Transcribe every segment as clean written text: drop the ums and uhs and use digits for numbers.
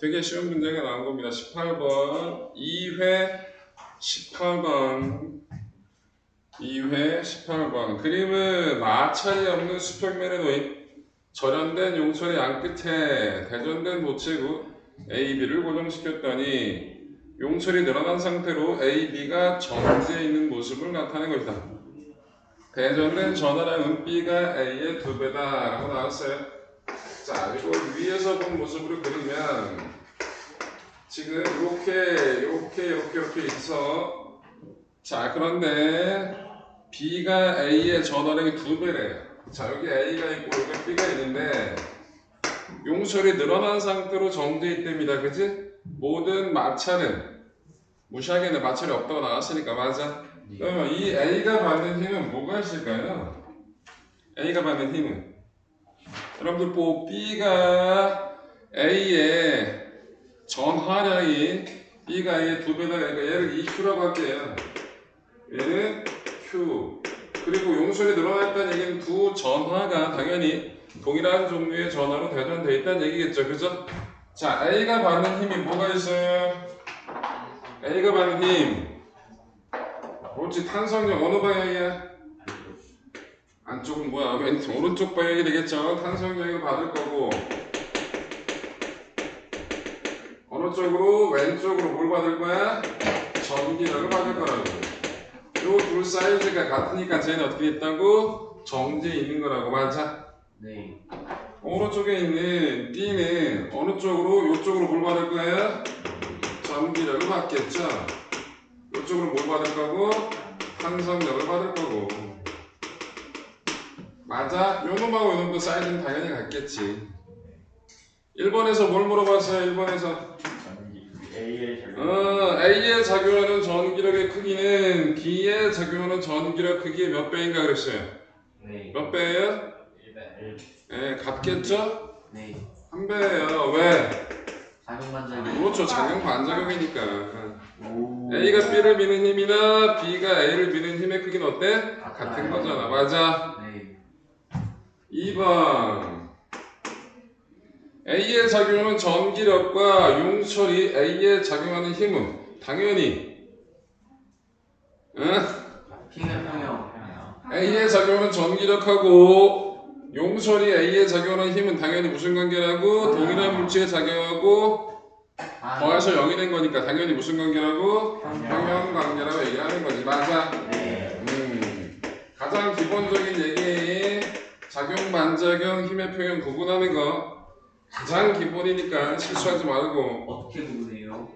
되게 쉬운 문제가 나온 겁니다. 18번 2회 18번 그림은 마찰이 없는 수평면에 놓인 절연된 용철의 양끝에 대전된 도체구 AB를 고정시켰더니 용철이 늘어난 상태로 AB가 정지해 있는 모습을 나타낸 것이다. 대전된 전화량은 B가 A의 2배다 라고 나왔어요. 자, 이걸 위에서 본 모습으로 그리면 지금 이렇게 있어. 자, 그런데 B가 A의 전화량이 2배래요. 자, 여기 A가 있고 여기 B가 있는데 용철이 늘어난 상태로 정지해 있답니다. 그치? 모든 마찰은 무시하겠네. 마찰이 없다고 나왔으니까. 맞아. 그러면 이 A가 받는 힘은 뭐가 있을까요? A가 받는 힘은 여러분들 꼭 B가 A의 전하량이 B가 A의 2배다. 그러니까 얘를 2Q라고 할게요. 얘는 Q. 그리고 용철이 늘어났다는 얘기는 두 전하가 당연히 동일한 종류의 전하로 대전되어 있다는 얘기겠죠. 그죠? 자, A가 받는 힘이 뭐가 있어요? A가 받는 힘. 그렇지. 탄성력 어느 방향이야? 안쪽은 뭐야? 오른쪽 방향이 되겠죠. 탄성력을 받을 거고 어느 쪽으로? 왼쪽으로 뭘 받을 거야? 전기력을 받을 거라고. 요 둘 사이즈가 같으니까 쟤는 어떻게 있다고? 정지해 있는 거라고. 맞아? 네. 오른쪽에 있는 B는 어느 쪽으로? 요쪽으로 뭘 받을 거예요? 전기력을 받겠죠. 요쪽으로 뭘 받을 거고? 탄성력을 받을 거고. 맞아? 요 놈하고 요 놈도 사이즈는 당연히 같겠지. 1번에서 뭘 물어봤어요? 1번에서 A에 작용하는 전기력의 크기는 B에 작용하는 전기력 크기의 몇 배인가 그랬어요? 네. 몇 배예요? 1배. 네, 같겠죠? 네. 1배예요. 왜? 작용 반작용. 그렇죠. 작용 반작용이니까. 오. A가 B를 미는 힘이나 B가 A를 미는 힘의 크기는 어때? 같은 거잖아. 맞아? 네. 2번 A에 작용하는 전기력과 용철이 A에 작용하는 힘은 당연히 P는 평형. A에 작용하는 전기력하고 용철이 A에 작용하는 힘은 당연히 무슨 관계라고? 동일한 물체에 작용하고 더해서 0이 된 거니까 당연히 무슨 관계라고? 평형 관계라고 얘기하는 거지. 맞아? 네. 가장 기본적인 얘기 작용, 반작용, 힘의 평형 구분하는 거 가장 기본이니까 실수하지 말고. 어떻게 구분해요?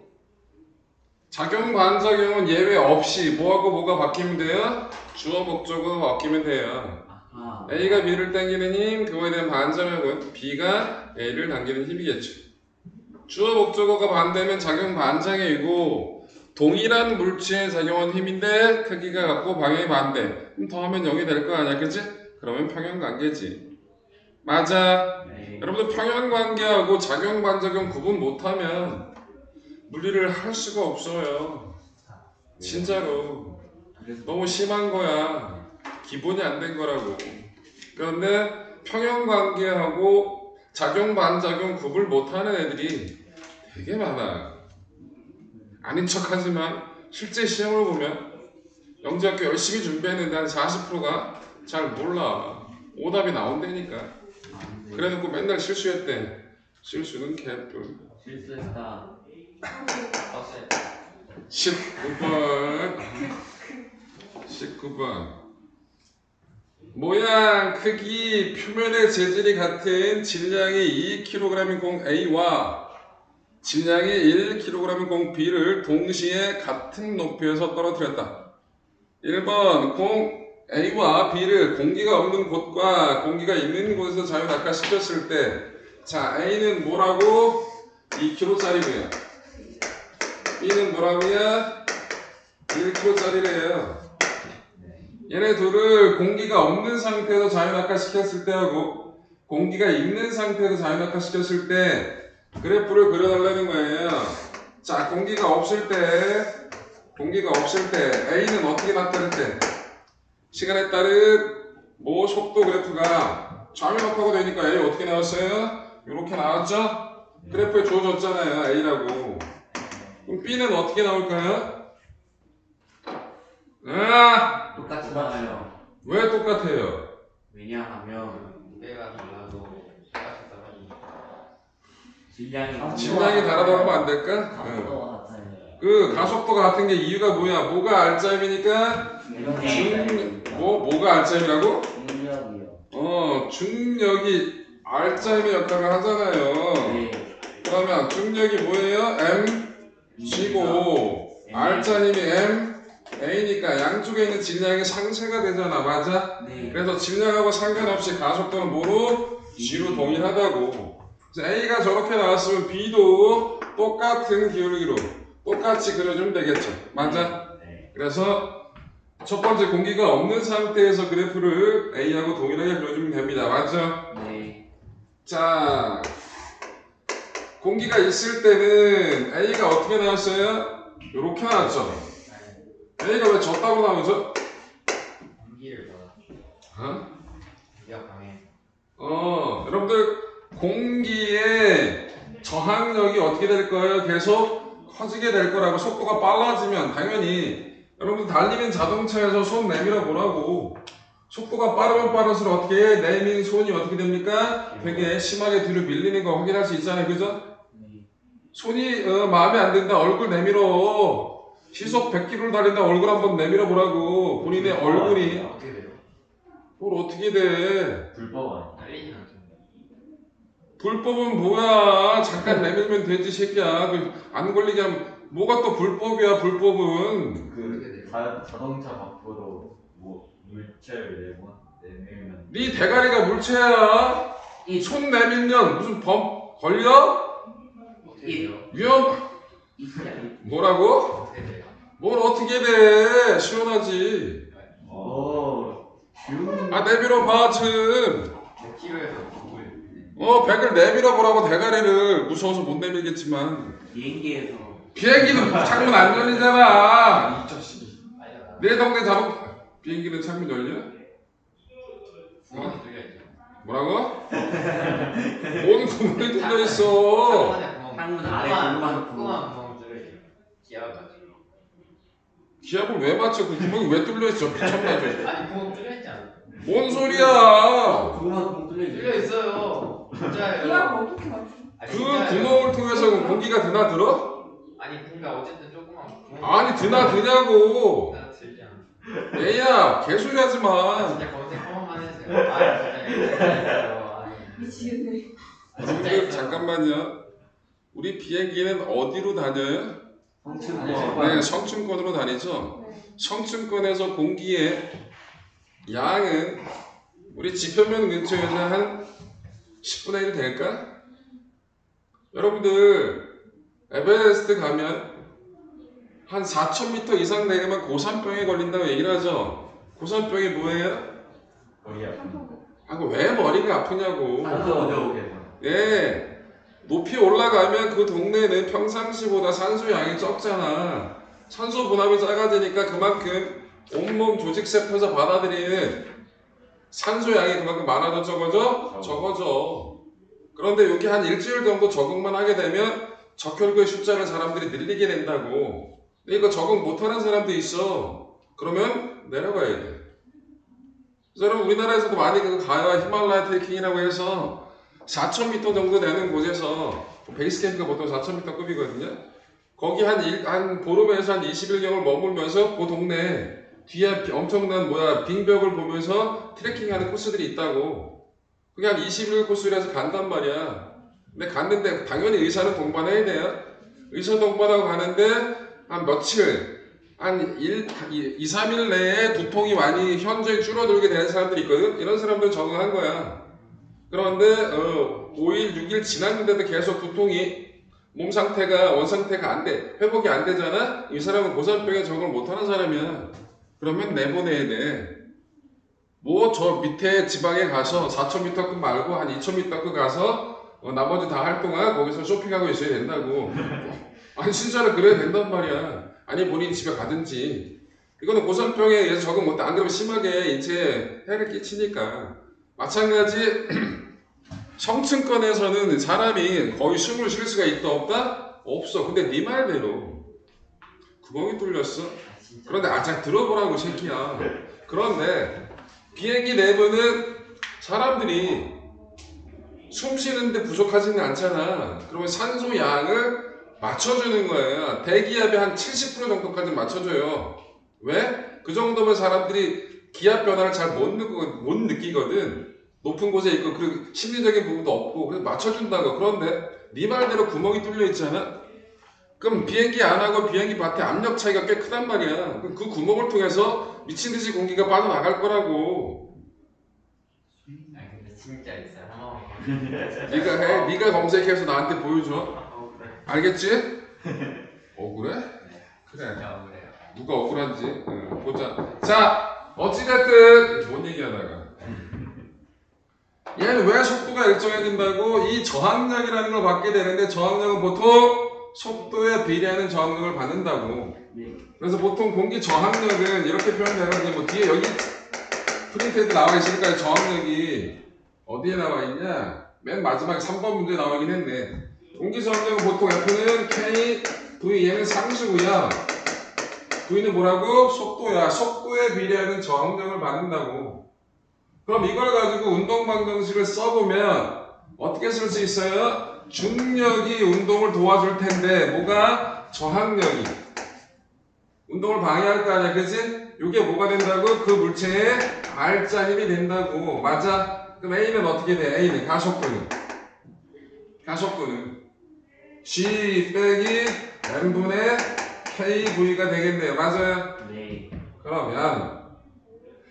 작용, 반작용은 예외 없이 뭐하고 뭐가 바뀌면 돼요? 주어, 목적어가 바뀌면 돼요. 아하. A가 B를 당기는 힘, 그거에 대한 반작용은 B가 A를 당기는 힘이겠죠. 주어, 목적어가 반대면 작용, 반작용이고 동일한 물체에 작용한 힘인데 크기가 같고 방향이 반대. 그럼 더하면 0이 될 거 아니야, 그치? 그러면 평형관계지. 맞아. 네. 여러분들 평형관계하고 작용, 반작용 구분 못하면 물리를 할 수가 없어요. 진짜로. 너무 심한 거야. 기본이 안 된 거라고. 그런데 평형관계하고 작용, 반작용 구분 못하는 애들이 되게 많아. 아닌 척하지만 실제 시험을 보면 영재학교 열심히 준비했는데 한 40%가 잘 몰라. 오답이 나온다니까. 그래놓고 맨날 실수했대. 실수는 개뿔. 실수했다. 19번 19번 모양, 크기, 표면의 재질이 같은 질량이 2kg인 공 A와 질량이 1kg인 공 B를 동시에 같은 높이에서 떨어뜨렸다. 1번 공 A와 B를 공기가 없는 곳과 공기가 있는 곳에서 자유낙하시켰을 때, 자, A는 뭐라고? 2kg짜리고요. B는 뭐라고요? 1kg짜리래요. 얘네 둘을 공기가 없는 상태에서 자유낙하시켰을 때하고 공기가 있는 상태에서 자유낙하시켰을 때 그래프를 그려달라는 거예요. 자, 공기가 없을 때 A는 어떻게 나타냈대? 시간에 따른 속도 그래프가 좌우역하고 되니까 A 어떻게 나왔어요? 이렇게 나왔죠? 그래프에 주어졌잖아요. A라고. 그럼 B는 어떻게 나올까요? 아! 똑같이 나와요. 왜 똑같아요? 왜냐하면 무게가 달라도 똑같이 떨어지니까. 질량이 질량이 다르다고 하면 안 될까? 응. 각도가 같아요. 그 가속도가 같은 게 이유가 뭐야? 뭐가 알짜임이니까? 뭐가 알짜임이라고? 중력이요. 중력이 알짜임의 역할을 하잖아요. 네. 그러면 중력이 뭐예요? mg고 알짜 힘이 m a니까 양쪽에 있는 질량이 상쇄가 되잖아. 맞아? 네. 그래서 질량하고 상관없이 가속도는 뭐로? g로 동일하다고. 그래서 a가 저렇게 나왔으면 b도 똑같은 기울기로 똑같이 그려주면 되겠죠. 맞아? 네. 그래서 첫 번째 공기가 없는 상태에서 그래프를 a하고 동일하게 그려주면 됩니다. 맞죠? 네. 자, 공기가 있을 때는 A가 어떻게 나왔어요? 이렇게 나왔죠. A가 왜 졌다고 나오죠? 공기를 받아. 어? 공기가 강해. 여러분들 공기의 저항력이 어떻게 될 거예요? 계속 커지게 될 거라고. 속도가 빨라지면 당연히 여러분들 달리는 자동차에서 손 내밀어 보라고. 속도가 빠르면 빠를수록 어떻게 해? 내민 손이 어떻게 됩니까? 되게 심하게 뒤로 밀리는 거 확인할 수 있잖아요. 그죠? 네. 손이 마음에 안 든다. 얼굴 내밀어. 시속 100km를 달린다. 얼굴 한번 내밀어 보라고. 본인의 얼굴이 어떻게 돼요? 뭘 어떻게 돼? 불법 달리진 않던데. 불법은 뭐야? 잠깐 내밀면 되지 새끼야. 안 걸리게 하면 뭐가 또 불법이야? 불법은 어떻게 돼요? 자동차 밖으로 뭐 물체를 내밀면 네 대가리가 물체야. 이 손 내밀면 무슨 범 걸려? 어떻게 돼요? 위험 뭐라고? 어떻게 돼요? 뭘 어떻게 돼? 시원하지. 내밀어 봐 좀. 100km에서 9을. 100을 내밀어 보라고. 대가리를 무서워서 못 내밀겠지만 비행기에서 비행기는 창문 안 열리잖아. 이 자식이. 아니야. 내 동네 자동 비행기는 창문 열려? 구멍이 뚫려 있죠. 뭐라고? 뭔 구멍이 뚫려 있어? 창문 아래 조그만 조그만 구멍 뚫려 있죠. 기아가. 기압을 왜 맞춰? 그 구멍이 왜 뚫려 있어? 미쳤나? 아니 구멍 뚫려 있지 않아? 뭔 소리야? 조그만 공 뚫려 뚫려 있어요. 있어요. 진짜예요. 이거 어떻게 맞춰? 아니, 그 진짜예요. 구멍을 통해서 공기가 드나들어? 아니 그러니까 어쨌든 조그만 구멍. 아니 드나드냐고. 나 들지 않아. 얘야 개소리 하지 아, 마. 진짜 검색 한 번만 해주세요. 아 진짜 있어요. 아니. 미치겠네. 아, 진짜 지금 있어요. 잠깐만요. 우리 비행기는 어디로 다녀요? 성층권. 네, 성층권으로 다니죠. 네. 성층권에서 공기의 양은 우리 지표면 근처에 있는 한 10분의 1 될까? 여러분들 에베레스트 가면 한 4,000m 이상 되면 고산병에 걸린다고 얘기를 하죠. 고산병이 뭐예요? 머리 아픈 왜 머리가 아프냐고. 산소죠. 예, 높이 올라가면 그 동네는 평상시보다 산소 양이 적잖아. 산소 분압이 작아지니까 그만큼 온몸 조직 세포에서 받아들이는 산소 양이 그만큼 많아져 적어져? 적어져. 그런데 여기 한 일주일 정도 적응만 하게 되면 적혈구의 숫자를 사람들이 늘리게 된다고. 근데 이거 적응 못하는 사람도 있어. 그러면 내려가야 돼. 그래서 여러분 우리나라에서도 많이 그거 가요. 히말라야 트레킹이라고 해서 4,000m 정도 되는 곳에서 베이스 캠프가 보통 4,000m 급이거든요. 거기 한 보름에서 한 20일경을 머물면서 그 동네 뒤에 엄청난 빙벽을 보면서 트레킹하는 코스들이 있다고. 그게 한 20일 코스를 해서 간단 말이야. 근데 갔는데 당연히 의사는 동반해야 돼요. 의사 동반하고 가는데 한 며칠, 한 2, 3일 내에 두통이 많이 현저히 줄어들게 되는 사람들이 있거든. 이런 사람들은 적응한 거야. 그런데 5일, 6일 지났는데도 계속 두통이 몸 상태가 원상태가 안 돼. 회복이 안 되잖아. 이 사람은 고산병에 적응을 못하는 사람이야. 그러면 내보내야 돼. 저 밑에 지방에 가서 4,000m급 말고 한 2,000m급 가서 나머지 다 할 동안 거기서 쇼핑하고 있어야 된다고. 아니 진짜로 그래야 된단 말이야. 아니 본인이 집에 가든지. 이거는 고산병에 의해서 적응 못해. 안 그러면 심하게 인체에 해를 끼치니까. 마찬가지 성층권에서는 사람이 거의 숨을 쉴 수가 있다 없다? 없어. 근데 네 말대로 구멍이 뚫렸어. 아, 진짜. 그런데 아작 들어보라고 새끼야. 그런데 비행기 내부는 사람들이 숨 쉬는데 부족하지는 않잖아. 그러면 산소 양을 맞춰주는 거예요. 대기압의 한 70% 정도까지 맞춰줘요. 왜? 그 정도면 사람들이 기압 변화를 잘 못 느끼거든. 높은 곳에 있고 그리고 심리적인 부분도 없고 그래서 맞춰준다고. 그런데 네 말대로 구멍이 뚫려 있잖아. 그럼 비행기 안하고 비행기 밖에 압력 차이가 꽤 크단 말이야. 그럼 그 구멍을 통해서 미친 듯이 공기가 빠져나갈 거라고. 아 근데 진짜 있어요. 네가 해. 네가 검색해서 나한테 보여줘. 그래. 알겠지? 억울해? 네. 그래. 진짜 억울해요. 누가 억울한지 보자. 자, 어찌됐든 뭔 얘기하다가 얘는 왜 속도가 일정해진다고? 이 저항력이라는 걸 받게 되는데 저항력은 보통 속도에 비례하는 저항력을 받는다고. 네. 그래서 보통 공기 저항력은 이렇게 표현되거든요. 뭐 뒤에 여기 프린트에도 나와 있으니까 저항력이 어디에 나와 있냐? 맨 마지막에 3번 문제에 나오긴 했네. 공기 저항력은 보통 F는 K, V, 얘는 상수고요. V는 뭐라고? 속도야. 속도에 비례하는 저항력을 받는다고. 그럼 이걸 가지고 운동 방정식을 써보면 어떻게 쓸 수 있어요? 중력이 운동을 도와줄 텐데 뭐가? 저항력이 운동을 방해할 거 아니야, 그치? 이게 뭐가 된다고? 그 물체의 R자 힘이 된다고. 맞아? 그럼 A는 어떻게 돼? A는 가속도는 G 빼기 M분의 KV가 되겠네요. 맞아요? 네. 그러면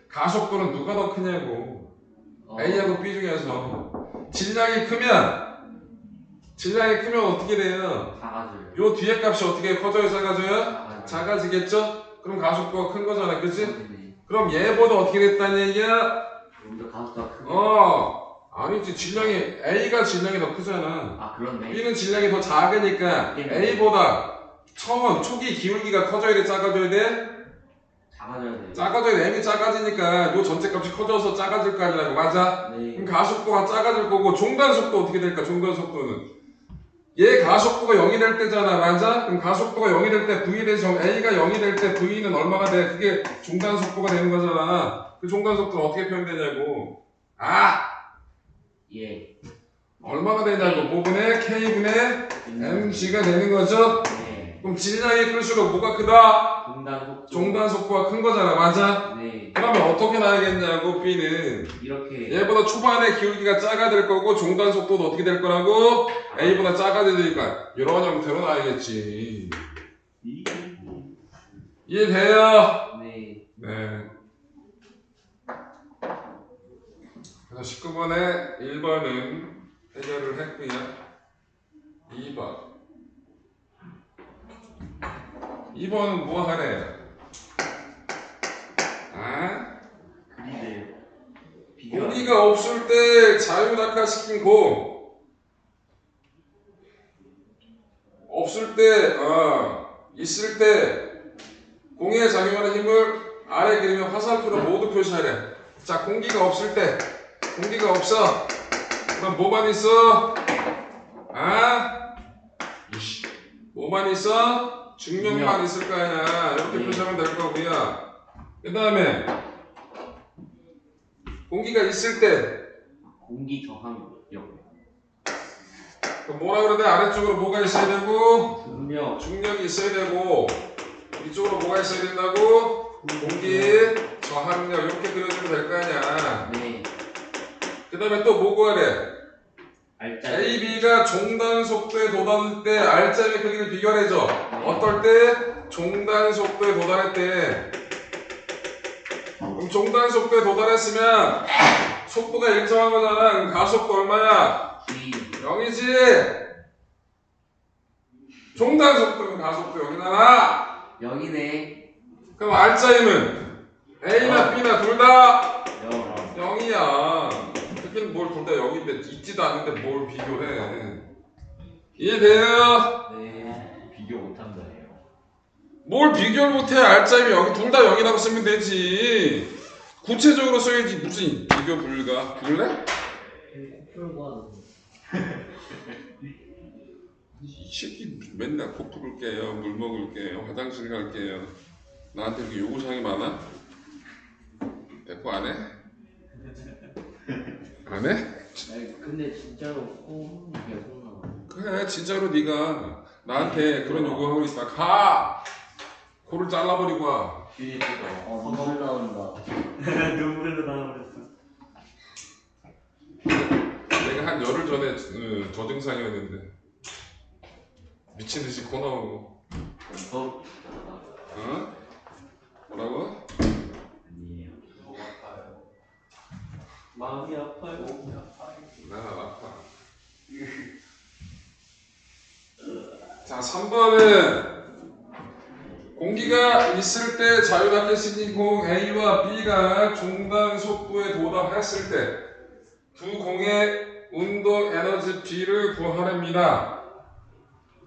가속도는 누가 더 크냐고. A하고 B 중에서 질량이 크면 어떻게 돼요? 작아져요. 요 뒤에 값이 어떻게 커져요? 작아져요? 작아져요. 작아지겠죠? 그럼 가속도가 큰 거잖아, 그치? 네. 그럼 얘보다 어떻게 됐다는 얘기야? 우리도 가속도가 크고. 아니지. 질량이 A가 질량이 더 크잖아. 아 그렇네. B는 질량이 더 작으니까 네. A보다 초기 기울기가 커져야 돼, 작아져야 돼? 작아져야 돼요. 작아져야 돼. M이 작아지니까 요 전체 값이 커져서 작아질 거 아니라고. 맞아? 네. 그럼 가속도가 작아질 거고 종단 속도 어떻게 될까? 종단 속도는 얘 가속도가 0이 될 때잖아. 맞아? 그럼 가속도가 0이 될 때 V 대신 A가 0이 될 때 V는 얼마가 돼? 그게 종단 속도가 되는 거잖아. 그 종단 속도는 어떻게 표현되냐고. 예. 얼마가 되냐고. 뭐분의 K분의 mg가 되는 거죠? 네. 그럼 질량이 클수록 뭐가 크다? 종단 속도. 종단 속도가 큰 거잖아. 맞아? 네. 그러면 어떻게 나야겠냐고. B는 이렇게. 얘보다 초반에 기울기가 작아질 거고 종단 속도도 어떻게 될 거라고? A보다 작아지니까 이런 형태로 나야겠지. 이해돼요? 네. 네. 그래서 19번에 1번은 해결을 했고요. 2번은 뭐 하래요? 그리네요. 공기가 없을 때 자유낙하시킨 공 없을 때 있을 때 공에 작용하는 힘을 아래 그리면 화살표로 모두 표시하래. 자, 공기가 없을 때 공기가 없어. 그럼 뭐만 있어? 뭐만 있어? 중력만 있을 거 아니야. 이렇게 네. 표시하면 될 거고요. 그 다음에 공기가 있을 때 공기 저항력. 그럼 뭐라 그러대? 아래쪽으로 뭐가 있어야 되고 중력. 중력이 있어야 되고 이쪽으로 뭐가 있어야 된다고? 공기 저항력 이렇게 그려주면 될 거 아니야. 네. 그 다음에 또 뭐 구하래? 알짜. AB가 종단 속도에 도달할 때 R자의 크기를 비교해줘. 어떨 때? 종단 속도에 도달할 때. 그럼 종단 속도에 도달했으면 속도가 일정한 거잖아. 그럼 가속도 얼마야? G. 0이지? 종단 속도면 가속도 0이잖아. 0이네. 그럼 R자임은 A나 B나 둘 다 0. 0이야. 특히는 뭘 둘 다 0인데 있지도 않는데 뭘 비교를 해. 이해돼요? 네. 비교 못한다네요. 뭘 비교를 못해. R자임이 여기 둘 다 0이라고 쓰면 되지. 구체적으로 써야지. 무슨 비교 불가? 불래? 풀과 이 새끼 맨날 코 풀을게요, 물 먹을게요, 화장실 갈게요. 나한테 그 요구사항이 많아? 대꾸 안 해? 안 해? 아니 근데 진짜로 코 계속 나와. 그래 진짜로 네가 나한테 그런 요구하고 있다. 가! 코를 잘라버리고 와. 귀 뜯어. 눈물 나온다. 눈물도 나와버렸어. 내가 한 열흘 전에 저 증상이었는데 미친듯이 코 나오고. 더 어? 뭐라고? 아니에요. 마음이 아파요. 나 아파. 자, 3번은 공기가 있을 때 자유롭게 생긴 공 A와 B가 중단 속도에 도달했을 때 두 공의 운동 에너지 B를 구하랍니다.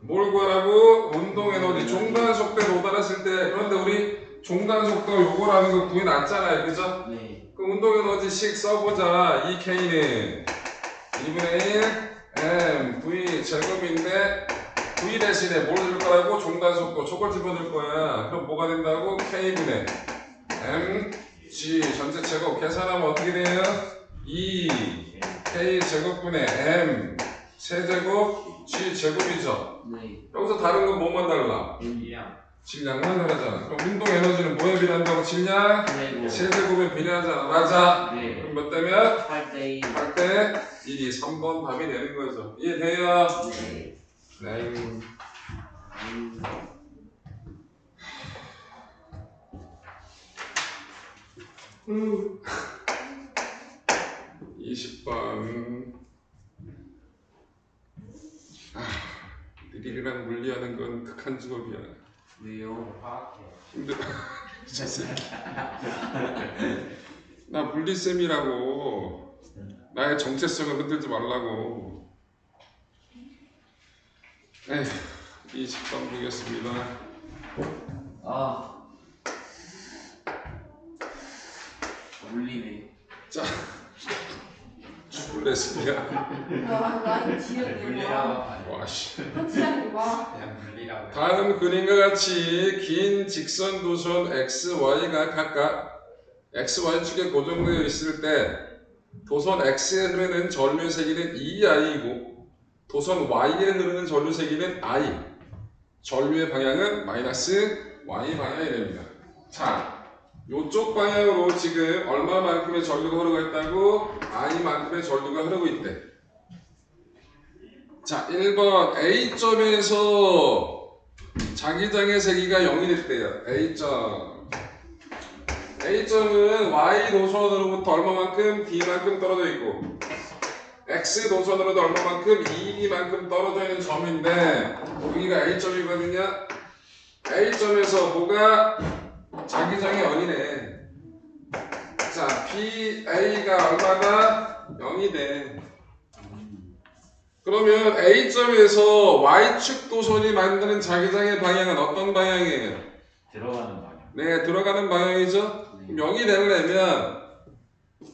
뭘 구하라고? 운동 에너지 중단 속도에 도달했을 때. 그런데 우리 중단 속도 요거라는 거 구해놨잖아요, 그죠? 네. 그 운동 에너지씩 써보자. 이 K는 2분의 1 M V 제곱인데 V 대신에 뭘 줄 거라고? 중단 속도 저걸 집어넣을 거야. 그럼 뭐가 된다고? K분의 M G 전체 제곱 계산하면 어떻게 돼요? 2 K 제곱분의 M 세제곱 G 제곱이죠. 네. 여기서 다른 건 뭐만 달라? 일량. 질량만 다르잖아. 그럼 운동 에너지는 뭐에 비례한다고? 질량? 네. 세제곱에 비례하잖아. 맞아? 네. 그럼 몇 대면? 8대2. 할 때 1이 3번 답이 되는 거죠. 이해돼요? 네. 네. 20번. 니들이랑 물리하는 건 극한 직업이야. 왜요? 힘들어. 저 새끼. 나 물리쌤이라고. 나의 정체성을 흔들지 말라고. 에휴, 20번 보겠습니다. 아. 울리네. 자, 죽을래 새끼야. 나 지연 물리라고 내봐. 봐요. 와씨. 터치하지 마. 그냥 물리라고. 다음 그림과 같이 긴 직선 도선 x, y가 각각 x, y축에 고정되어 있을 때 도선 x에 흐르는 전류의 세기는 2i이고 도선 y에 흐르는 전류 세기는 i. 전류의 방향은 마이너스 y 방향이 됩니다. 자, 요쪽 방향으로 지금 얼마만큼의 전류가 흐르고 있다고? i만큼의 전류가 흐르고 있대. 자, 1번 A점에서 자기장의 세기가 0이 됐대요. A점. A점은 Y 노선으로부터 얼마만큼? D만큼 떨어져 있고 X 노선으로도 얼마만큼? 2D만큼 떨어져 있는 점인데 여기가 A점이거든요. A점에서 뭐가? 자기장의 0이네. 자, BA가 얼마다? 0이 돼. 그러면 A점에서 Y축 도선이 만드는 자기장의 방향은 어떤 방향이에요? 들어가는 방향. 네, 들어가는 방향이죠? 그럼 0이 되려면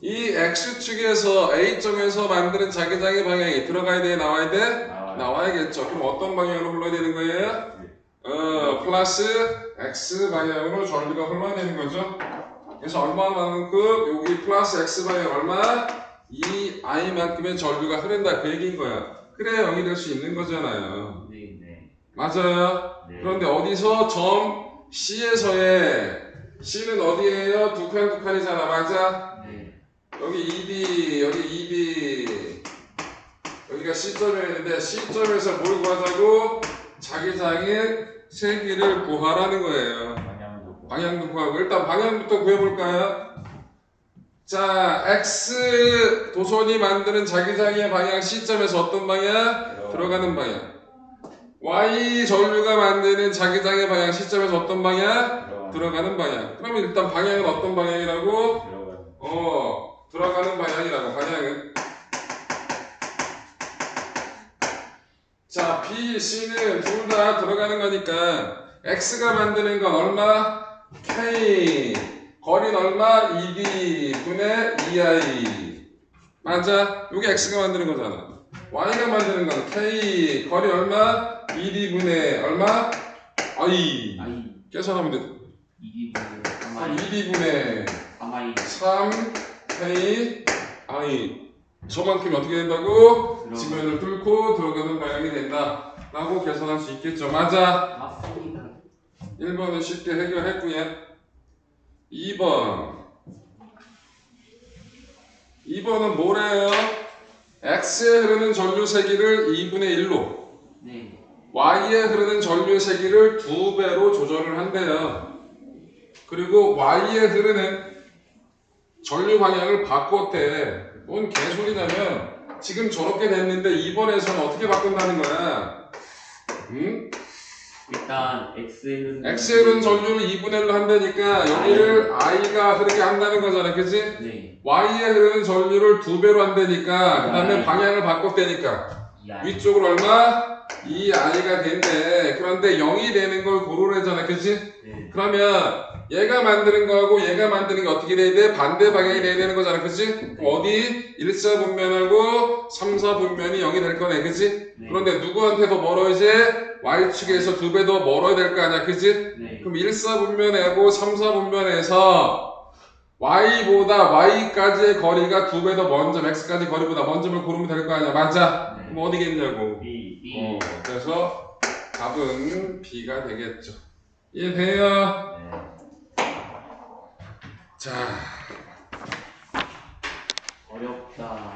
이 X축에서 A점에서 만드는 자기장의 방향이 들어가야 돼? 나와야 돼? 나와야겠죠. 그럼 어떤 방향으로 흘러야 되는 거예요? 플러스 X 방향으로 전류가 흘러야 되는 거죠. 그래서 얼마만큼? 여기 플러스 X 방향 얼마? 2i만큼의 전류가 흐른다 그 얘기인 거야. 그래야 0이 될 수 있는 거잖아요. 네. 네. 맞아요. 네. 그런데 어디서 점 C에서의 C는 어디예요? 두 칸이잖아. 맞아? 네. 여기 2B, 여기 2B, 여기가 C점이었는데 C점에서 뭘 구하자고? 자기장의 세기를 구하라는 거예요. 방향도 방향도 구하고 일단 방향부터 구해볼까요? 자, X 도선이 만드는 자기장의 방향 C점에서 어떤 방향? 들어가는 방향. Y 전류가 만드는 자기장의 방향 C점에서 어떤 방향? 들어가는 방향. 그러면 일단 방향은 어떤 방향이라고? 들어가는 방향이라고. 방향은. 자, B, C는 둘 다 들어가는 거니까 X가 만드는 건 얼마? K. 거리는 얼마? 2B 분의 2I. 맞아. 이게 x가 만드는 거잖아. y가 만드는 건 k 거리 얼마? 1이분의 얼마? i. 아이 계산하면 돼. 2분의 3i 1이분의 3i 3 k i. 저만큼이 어떻게 된다고? 지면을 뚫고 들어가는 방향이 된다. 라고 계산할 수 있겠죠. 맞아. 맞습니다. 1번은 쉽게 해결했고요. 2번. 2번은 뭐래요? x에 흐르는 전류 세기를 2분의 1로 네 y에 흐르는 전류 세기를 2배로 조절을 한대요. 그리고 y에 흐르는 전류 방향을 바꿨대. 뭔 개소리냐면 지금 저렇게 됐는데 2번에서는 어떻게 바꾼다는 거야? 응? 일단 x는 x에 전류를 2분의 1로 한다니까 여기를 i가 흐르게 한다는 거잖아, 그치? 네 y에 흐르는 전류를 2배로 한다니까 그 다음에 네. 방향을 바꿨다니까 야 위쪽으로 얼마? 2i가 된대. 그런데 0이 되는 걸 고르래잖아, 그치? 네 그러면 얘가 만드는 거하고 얘가 만드는 게 어떻게 돼야 돼? 반대 방향이 돼야 되는 거잖아, 그치? 어디? 1사분면하고 3사분면이 0이 될 거네, 그치? 네. 그런데 누구한테 더 멀어 이제? y축에서 2배 더 멀어야 될 거 아니야, 그치? 네 그럼 1사분면하고 3사분면에서 y보다 y까지의 거리가 2배 더 먼저 x까지 거리보다 먼저를 고르면 될 거 아니야, 맞아? 네. 그럼 어디겠냐고? B. 그래서 답은 B가 되겠죠. 이해돼요? 네. 자, 어렵다.